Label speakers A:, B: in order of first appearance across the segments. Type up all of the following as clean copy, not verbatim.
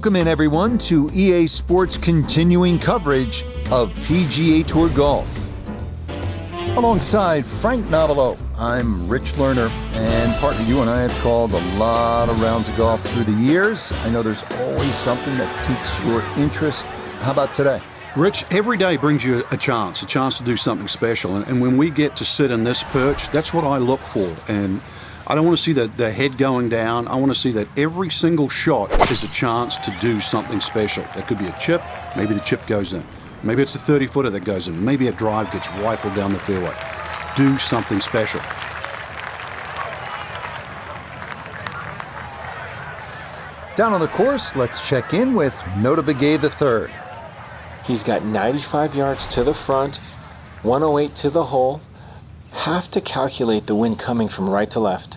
A: Welcome in, everyone, to EA Sports' continuing coverage of PGA Tour Golf. Alongside Frank Novelo, I'm Rich Lerner, and partner, you and I have called a lot of rounds of golf through the years. I know there's always something that piques your interest. How about today?
B: Rich, every day brings you a chance to do something special. And when we get to sit in this perch, that's what I look for. And I don't want to see the head going down. I want to see that every single shot is a chance to do something special. That could be a chip. Maybe the chip goes in. Maybe it's a 30-footer that goes in. Maybe a drive gets rifled down the fairway. Do something special.
A: Down on the course, let's check in with Nota Begay III.
C: He's got 95 yards to the front, 108 to the hole. Have to calculate the wind coming from right to left.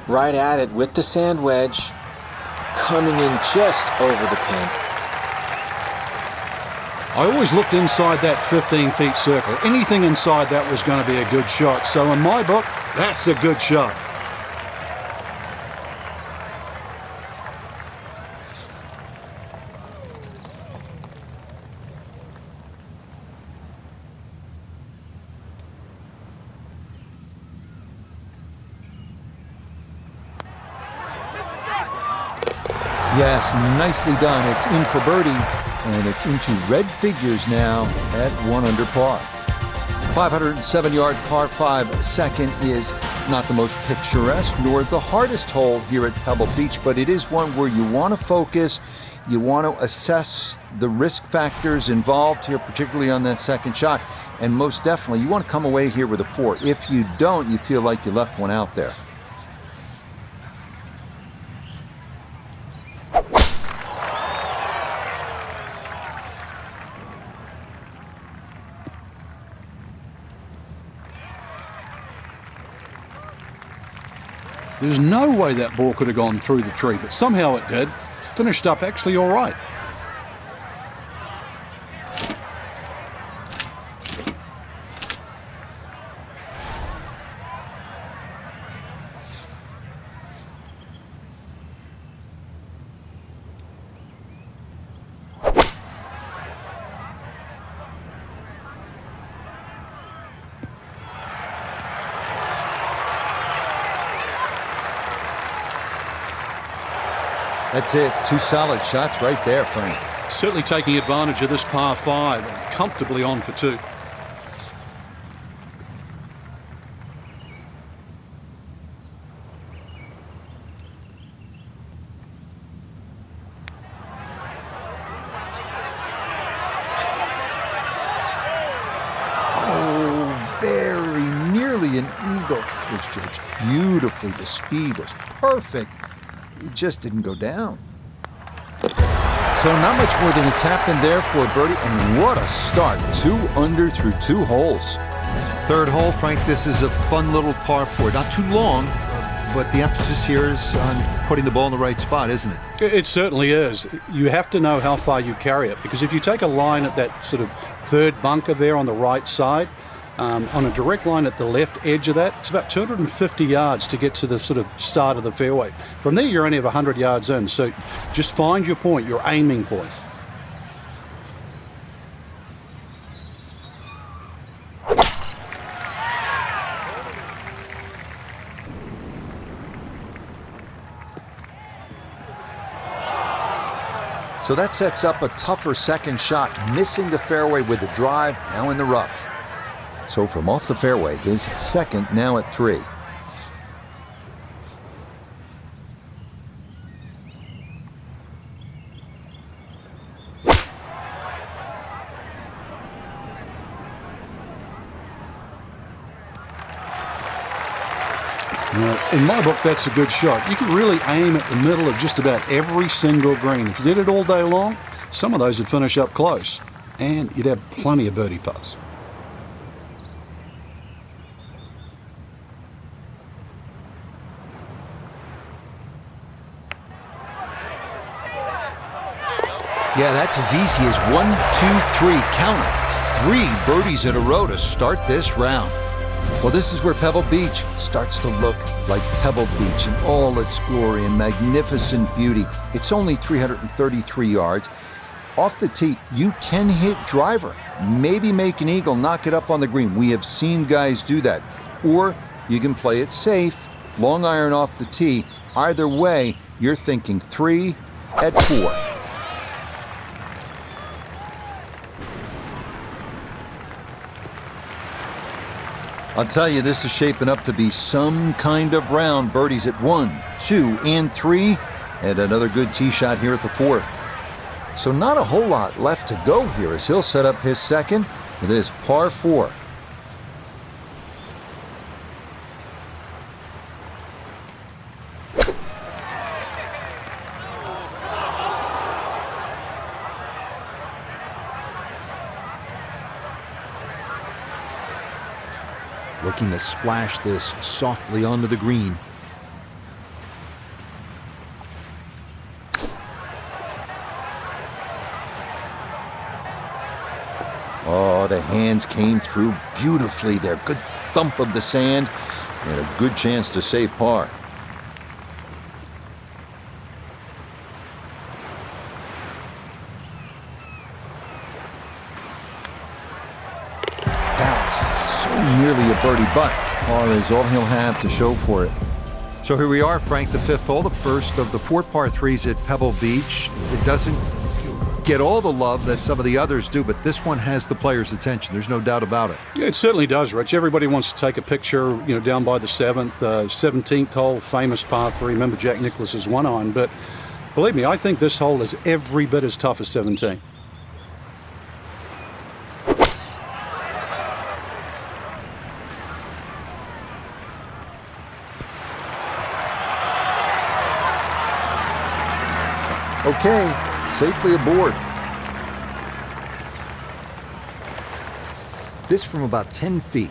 C: Right at it with the sand wedge, coming in just over the pin.
B: I always looked inside that 15-feet circle. Anything inside that was going to be a good shot. So in my book, that's a good shot.
A: Yes, nicely done. It's in for birdie, and it's into red figures now at 1 under par. 507-yard par 5 second is not the most picturesque nor the hardest hole here at Pebble Beach, but it is one where you want to focus. You want to assess the risk factors involved here, particularly on that second shot, and most definitely you want to come away here with a 4. If you don't, you feel like you left one out there.
B: There's no way that ball could have gone through the tree, but somehow it did. Finished up actually all right.
A: That's it. 2 solid shots right there, Frank.
B: Certainly taking advantage of this par 5 and comfortably on for 2.
A: Oh, very nearly an eagle. It was judged beautifully. The speed was perfect. It just didn't go down. So not much more than a tap in there for birdie, and what a start. 2 under through 2 holes. Third hole, Frank, this is a fun little par 4. Not too long, but the emphasis here is on putting the ball in the right spot, isn't it?
B: It certainly is. You have to know how far you carry it, because if you take a line at that sort of third bunker there on the right side, on a direct line at the left edge of that, it's about 250 yards to get to the sort of start of the fairway. From there, you're only 100 yards in, so just find your point, your aiming point.
A: So that sets up a tougher second shot, missing the fairway with the drive, now in the rough. So from off the fairway, his second now at 3.
B: Now, in my book, that's a good shot. You can really aim at the middle of just about every single green. If you did it all day long, some of those would finish up close, and you'd have plenty of birdie putts.
A: Yeah, that's as easy as 1, 2, 3. Count it. 3 birdies in a row to start this round. Well, this is where Pebble Beach starts to look like Pebble Beach in all its glory and magnificent beauty. It's only 333 yards. Off the tee, you can hit driver, maybe make an eagle, knock it up on the green. We have seen guys do that. Or you can play it safe, long iron off the tee. Either way, you're thinking 3 at 4. I'll tell you, this is shaping up to be some kind of round. Birdies at 1, 2, and 3, and another good tee shot here at the 4th. So not a whole lot left to go here as he'll set up his second for this par 4. Looking to splash this softly onto the green. Oh, the hands came through beautifully there. Good thump of the sand and a good chance to save par. Nearly a birdie, but par is all he'll have to show for it. So here we are, Frank, the 5th hole, the first of the 4 par 3s at Pebble Beach. It doesn't get all the love that some of the others do, but this one has the players' attention. There's no doubt about it.
B: Yeah, it certainly does, Rich. Everybody wants to take a picture, down by the 7th, 17th hole, famous par 3. Remember Jack Nicklaus's 1-iron, but believe me, I think this hole is every bit as tough as 17.
A: Okay, safely aboard. This from about 10 feet.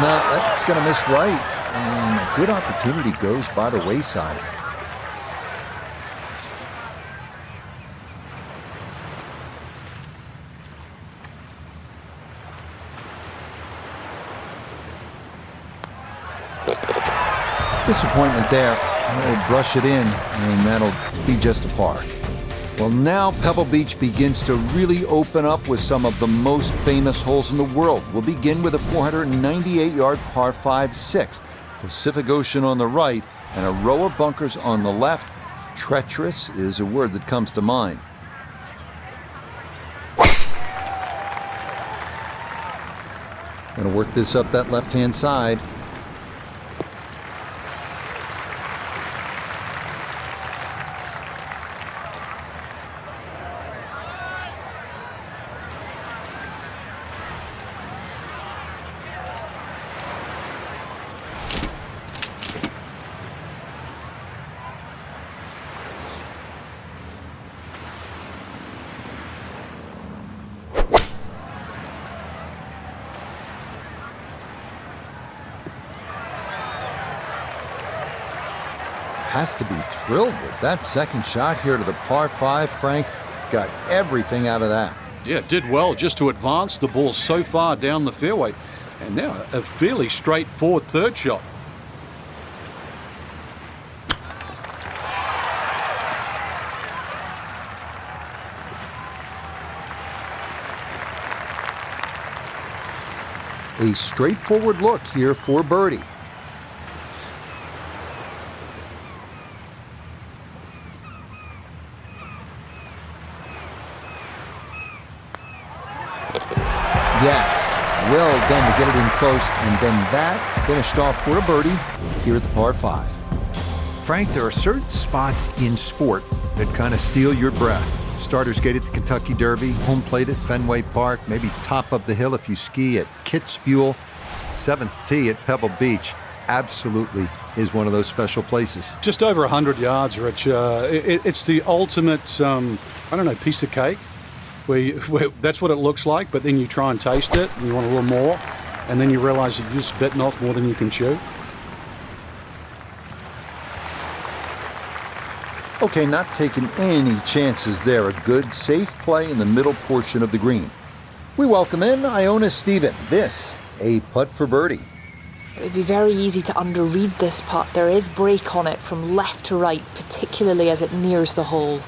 A: No, that's going to miss right, and a good opportunity goes by the wayside. Disappointment there. He'll brush it in, and that'll be just a par. Well, now Pebble Beach begins to really open up with some of the most famous holes in the world. We'll begin with a 498-yard par 5 6th. Pacific Ocean on the right and a row of bunkers on the left. Treacherous is a word that comes to mind. Gonna work this up that left-hand side. Has to be thrilled with that second shot here to the par 5. Frank got everything out of that.
B: Yeah, did well just to advance the ball so far down the fairway. And now a fairly straightforward third shot.
A: A straightforward look here for birdie. Yes, well done to get it in close, and then that finished off for a birdie here at the par 5. Frank, there are certain spots in sport that kind of steal your breath. Starters Gate at the Kentucky Derby, home plate at Fenway Park, maybe top of the hill if you ski at Kitzbühel, 7th tee at Pebble Beach. absolutely is one of those special places.
B: Just over 100 yards, Rich. It's the ultimate, piece of cake. Where that's what it looks like, but then you try and taste it, and you want a little more, and then you realize that you've just bitten off more than you can chew.
A: Okay, not taking any chances there. A good, safe play in the middle portion of the green. We welcome in Iona Stephen. This, a putt for birdie.
D: It would be very easy to underread this putt. There is break on it from left to right, particularly as it nears the hole.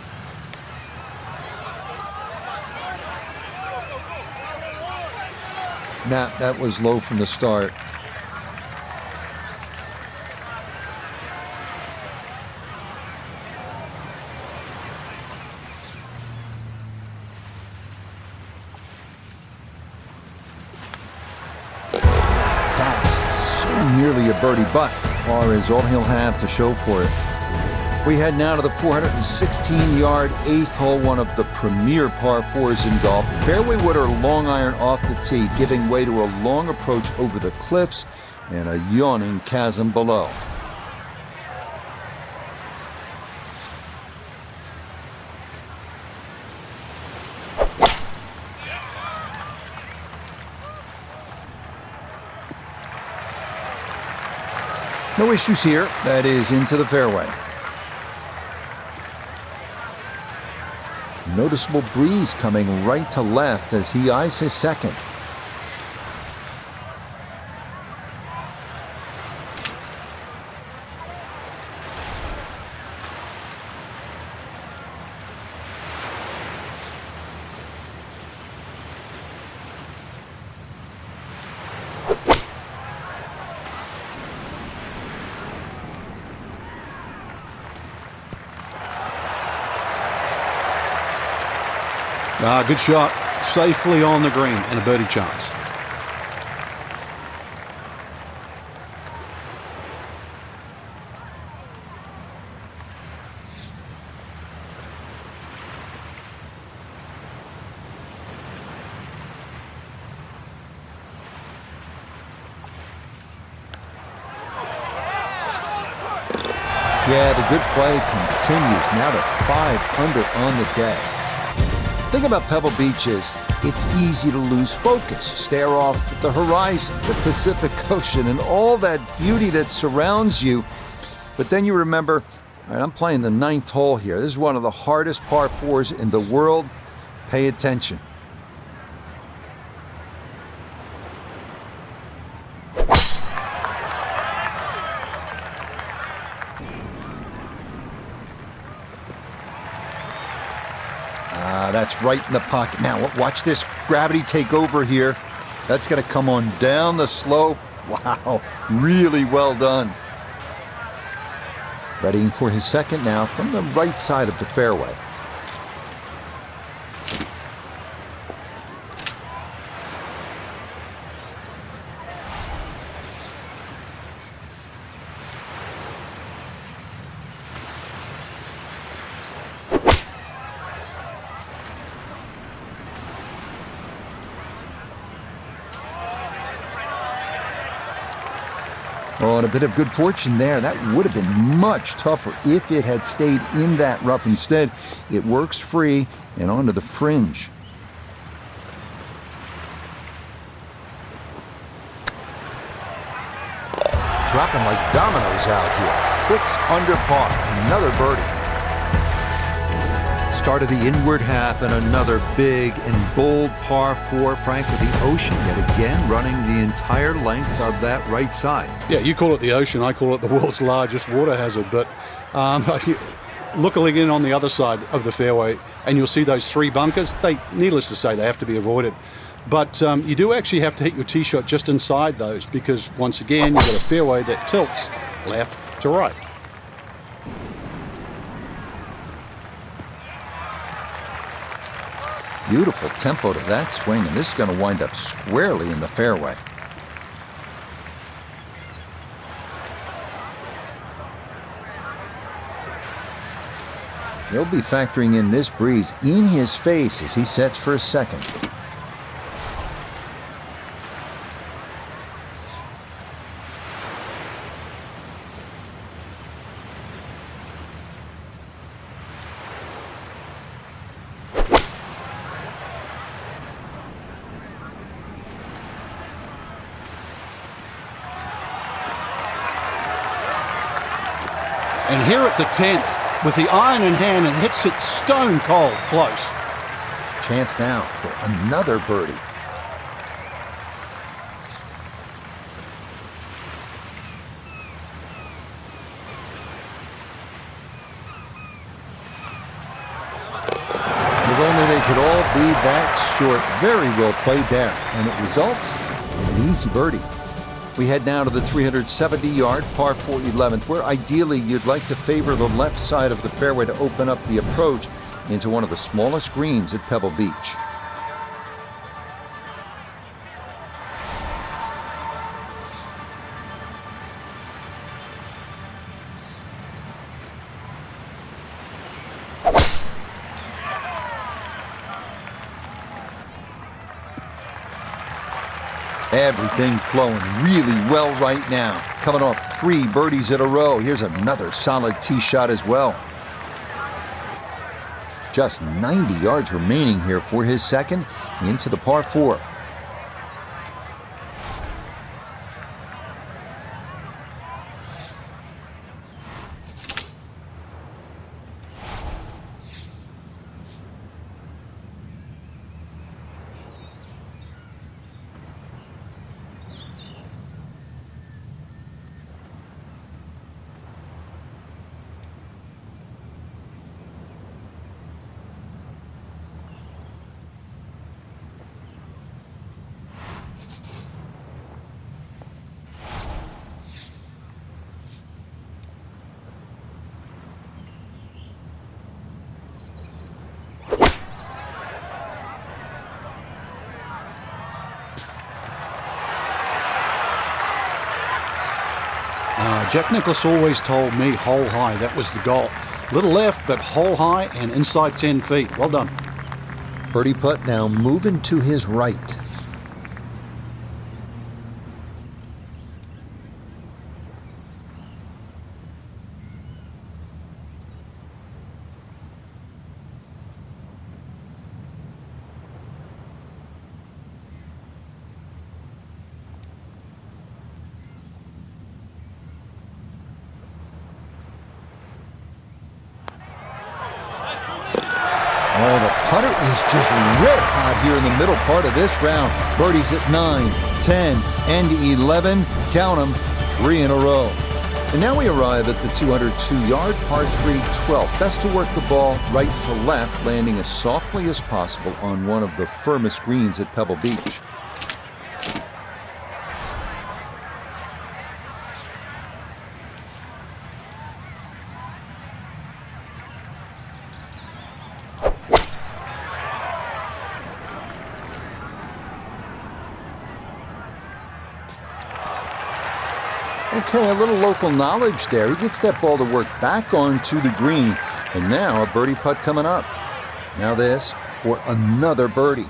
A: Nah, that was low from the start. That's so nearly a birdie, but par is all he'll have to show for it. We head now to the 416-yard 8th hole, one of the premier par 4s in golf. Fairway wood or long iron off the tee, giving way to a long approach over the cliffs and a yawning chasm below. No issues here. That is into the fairway. Noticeable breeze coming right to left as he eyes his second.
B: Good shot. Safely on the green and a birdie chance.
A: Yeah, the good play continues. Now to 5 under on the day. The thing about Pebble Beach is it's easy to lose focus, stare off at the horizon, the Pacific Ocean, and all that beauty that surrounds you. But then you remember, all right, I'm playing the 9th hole here. This is one of the hardest par 4s in the world. Pay attention. That's right in the pocket. Now, watch this gravity take over here. That's going to come on down the slope. Wow, really well done. Readying for his second now from the right side of the fairway. Oh, and a bit of good fortune there. That would have been much tougher if it had stayed in that rough. Instead, it works free and onto the fringe. Dropping like dominoes out here. 6 under par, another birdie. Start of the inward half and another big and bold par 4, Frank, with the ocean yet again running the entire length of that right side.
B: Yeah, you call it the ocean, I call it the world's largest water hazard, but look again on the other side of the fairway and you'll see those 3 bunkers. Needless to say, they have to be avoided. But you do actually have to hit your tee shot just inside those because, once again, you've got a fairway that tilts left to right.
A: Beautiful tempo to that swing, and this is going to wind up squarely in the fairway. He'll be factoring in this breeze in his face as he sets for a second.
B: And here at the 10th, with the iron in hand, and hits it stone cold close.
A: Chance now for another birdie. If only they could all be that short. Very well played there. And it results in an easy birdie. We head now to the 370-yard par 4 11th, where ideally you'd like to favor the left side of the fairway to open up the approach into one of the smallest greens at Pebble Beach. Everything flowing really well right now. Coming off 3 birdies in a row. Here's another solid tee shot as well. Just 90 yards remaining here for his second into the par 4.
B: Jack Nicklaus always told me hole high, that was the goal. Little left, but hole high and inside 10 feet. Well done.
A: Birdie putt now moving to his right. Oh, the putter is just red hot here in the middle part of this round. Birdies at 9, 10, and 11. Count them, 3 in a row. And now we arrive at the 202-yard par 3 12th. Best to work the ball right to left, landing as softly as possible on one of the firmest greens at Pebble Beach. Okay, a little local knowledge there. He gets that ball to work back onto the green. And now a birdie putt coming up. Now this for another birdie.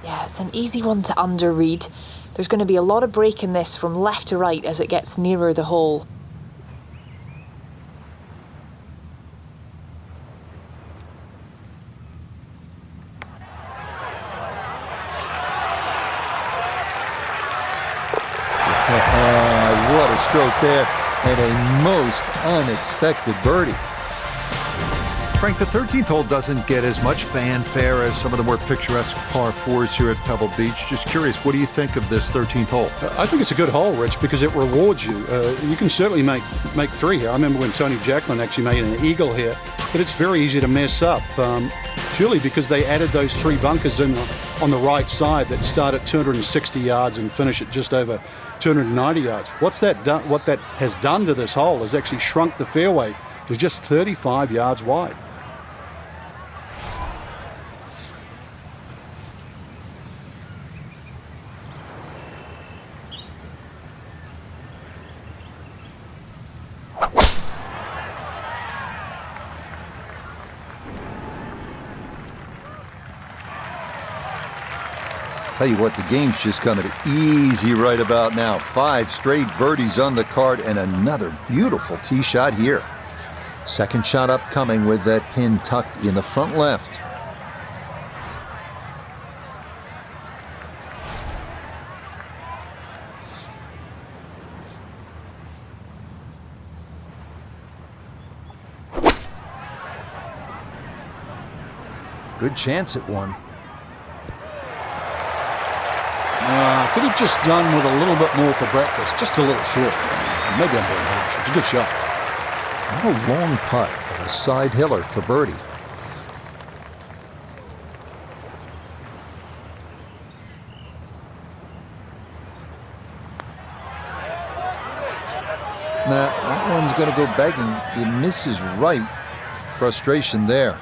D: Yeah, it's an easy one to underread. There's going to be a lot of break in this from left to right as it gets nearer the hole.
A: What a stroke there, and a most unexpected birdie. Frank, the 13th hole doesn't get as much fanfare as some of the more picturesque par 4s here at Pebble Beach. Just curious, what do you think of this 13th hole?
B: I think it's a good hole, Rich, because it rewards you. You can certainly make 3 here. I remember when Tony Jacklin actually made an eagle here, but it's very easy to mess up. Purely because they added those 3 bunkers in on the right side that start at 260 yards and finish at just over 290 yards. What that has done to this hole is actually shrunk the fairway to just 35 yards wide.
A: Tell you what, the game's just coming easy right about now. 5 straight birdies on the card and another beautiful tee shot here. Second shot upcoming with that pin tucked in the front left. Good chance at one.
B: Could have just done with a little bit more for breakfast. Just a little short. Maybe I'm being harsh. It's a good shot.
A: Not a long putt, but a side hiller for birdie. Now, that one's going to go begging. It misses right. Frustration there.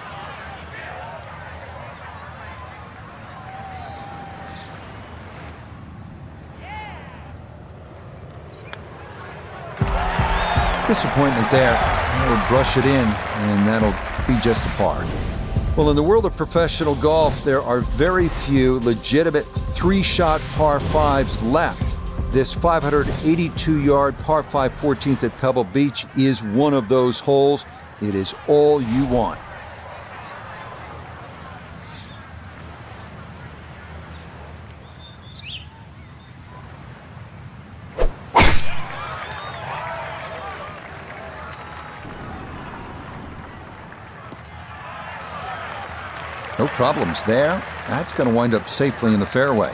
A: Disappointment there. He'll brush it in, and that'll be just a par. Well, in the world of professional golf, there are very few legitimate three-shot par fives left. This 582-yard par 5 14th at Pebble Beach is one of those holes. It is all you want. No problems there. That's going to wind up safely in the fairway.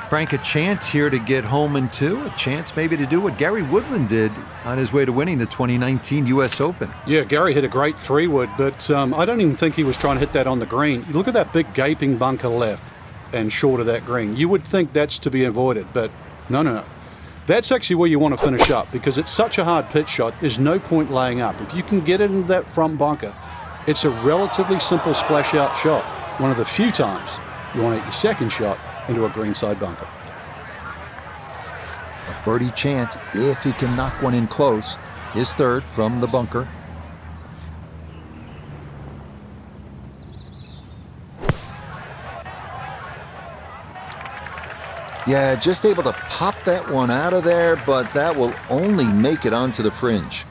A: Frank, a chance here to get home in two, a chance maybe to do what Gary Woodland did on his way to winning the 2019 U.S. Open.
B: Yeah, Gary hit a great 3-wood, but I don't even think he was trying to hit that on the green. Look at that big gaping bunker left and short of that green. You would think that's to be avoided, but no. That's actually where you want to finish up because it's such a hard pitch shot. There's no point laying up. If you can get it into that front bunker, it's a relatively simple splash-out shot. One of the few times you want to hit your second shot into a greenside bunker.
A: A birdie chance if he can knock one in close. His third from the bunker. Yeah, just able to pop that one out of there, but that will only make it onto the fringe.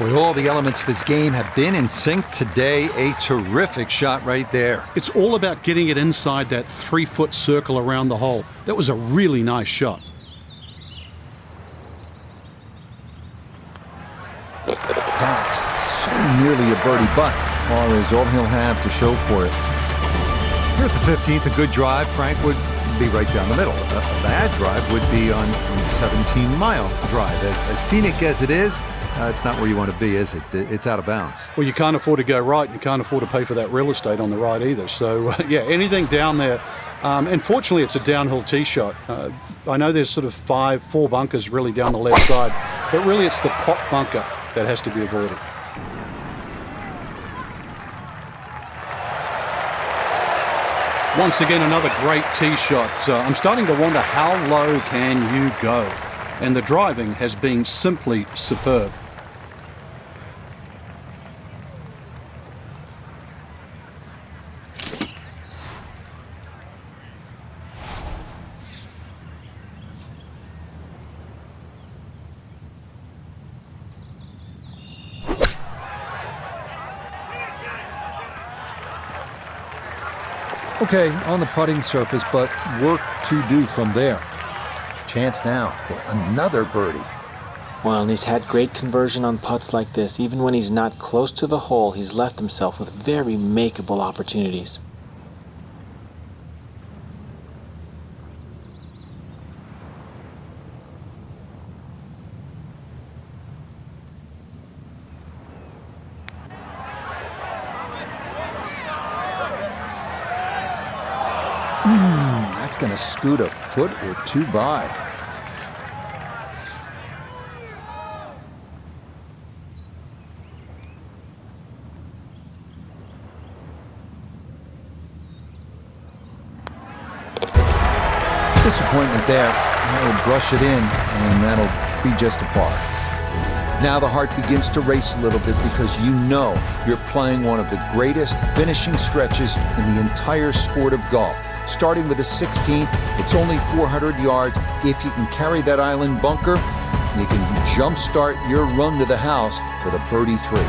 A: Boy, all the elements of his game have been in sync today. A terrific shot right there.
B: It's all about getting it inside that 3-foot circle around the hole. That was a really nice shot.
A: That's so nearly a birdie, but par is all he'll have to show for it. Here at the 15th, a good drive, Frank, would be right down the middle. A bad drive would be on a 17-mile drive. As scenic as it is, it's not where you want to be, is it? It's out of bounds.
B: Well, you can't afford to go right. You can't afford to pay for that real estate on the right either. So, yeah, anything down there. And fortunately, it's a downhill tee shot. I know there's sort of 4 bunkers really down the left side, but really it's the pot bunker that has to be avoided. Once again, another great tee shot. I'm starting to wonder how low can you go? And the driving has been simply superb.
A: Okay, on the putting surface, but work to do from there. Chance now for another birdie.
C: Well, and he's had great conversion on putts like this. Even when he's not close to the hole, he's left himself with very makeable opportunities.
A: That's going to scoot a foot or two by. Disappointment there. He'll brush it in, and that'll be just a par. Now the heart begins to race a little bit because you know you're playing one of the greatest finishing stretches in the entire sport of golf. Starting with a 16th, it's only 400 yards. If you can carry that island bunker, you can jumpstart your run to the house with a birdie 3.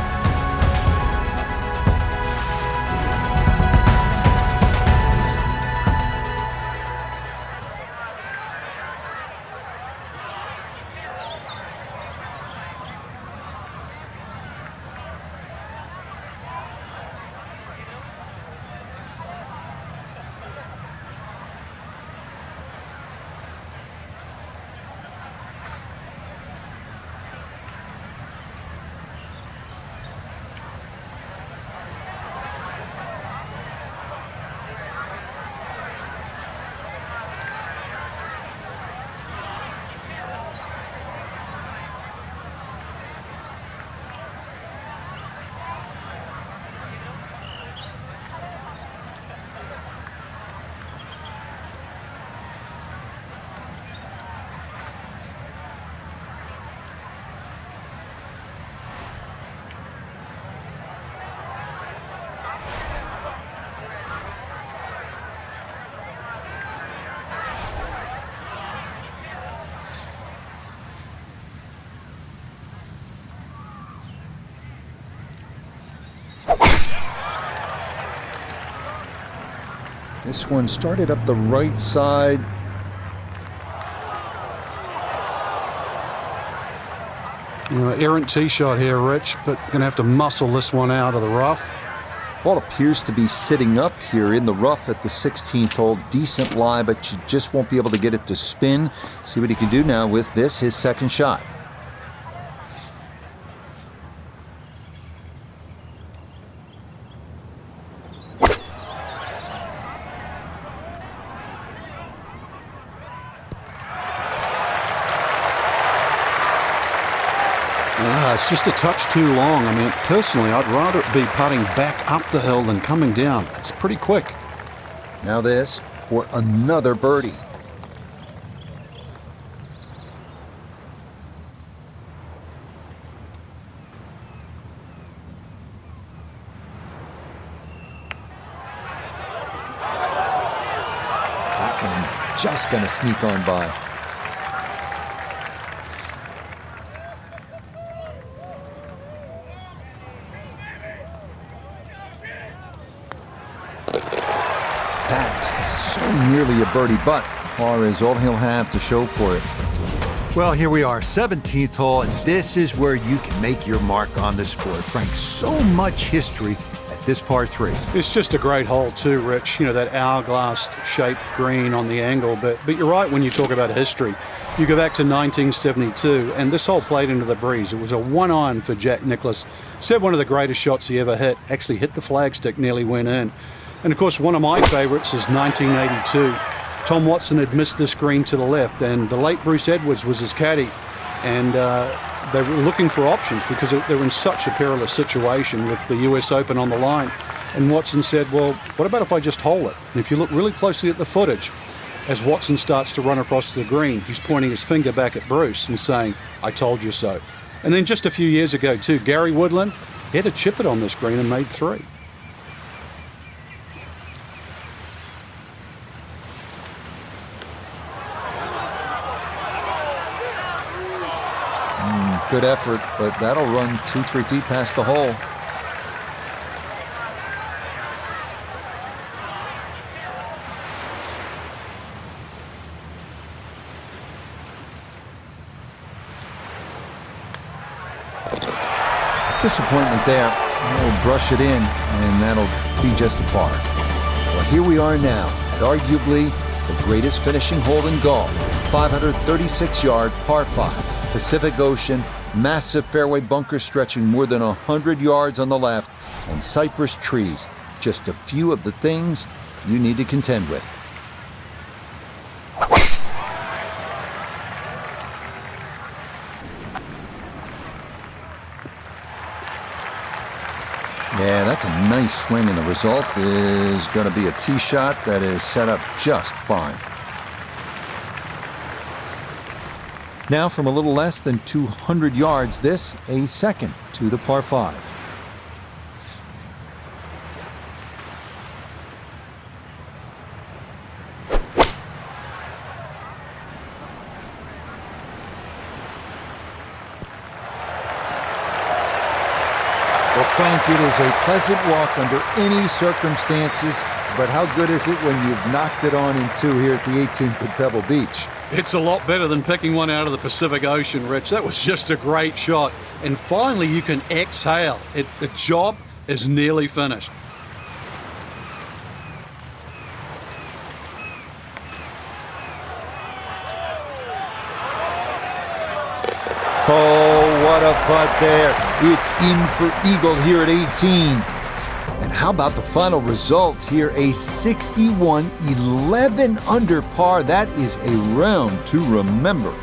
A: This one started up the right side.
B: Errant tee shot here, Rich, but going to have to muscle this one out of the rough.
A: Ball appears to be sitting up here in the rough at the 16th hole. Decent lie, but you just won't be able to get it to spin. See what he can do now with this, his second shot.
B: It's just a touch too long. I mean, personally, I'd rather it be putting back up the hill than coming down. It's pretty quick.
A: Now this for another birdie. That one just gonna sneak on by. Nearly a birdie, but par is all he'll have to show for it.
E: Well, here we are, 17th hole, and this is where you can make your mark on the sport. Frank, so much history at this par 3.
B: It's just a great hole too, Rich. You know, that hourglass-shaped green on the angle. But you're right when you talk about history. You go back to 1972, and this hole played into the breeze. It was a one-iron for Jack Nicklaus. Said one of the greatest shots he ever hit. Actually hit the flagstick, nearly went in. And of course, one of my favorites is 1982. Tom Watson had missed this green to the left, and the late Bruce Edwards was his caddy. And they were looking for options because they were in such a perilous situation with the US Open on the line. And Watson said, well, what about if I just hole it? And if you look really closely at the footage, as Watson starts to run across the green, he's pointing his finger back at Bruce and saying, I told you so. And then just a few years ago, too, Gary Woodland, he had to chip it on this green and made 3.
A: Good effort, but that'll run 2-3 feet past the hole. Disappointment there. He'll brush it in, and that'll be just a par. Well, here we are now at arguably the greatest finishing hole in golf. 536-yard par 5. Pacific Ocean, massive fairway bunker stretching more than 100 yards on the left, and cypress trees. Just a few of the things you need to contend with. Yeah, that's a nice swing, and the result is going to be a tee shot that is set up just fine. Now from a little less than 200 yards, this a second to the par 5. Well, Frank, it is a pleasant walk under any circumstances, but how good is it when you've knocked it on in 2 here at the 18th at Pebble Beach?
B: It's a lot better than picking one out of the Pacific Ocean, Rich. That was just a great shot. And finally, you can exhale. The job is nearly finished.
A: Oh, what a putt there. It's in for eagle here at 18. And how about the final result here? A 61-11 under par. That is a round to remember.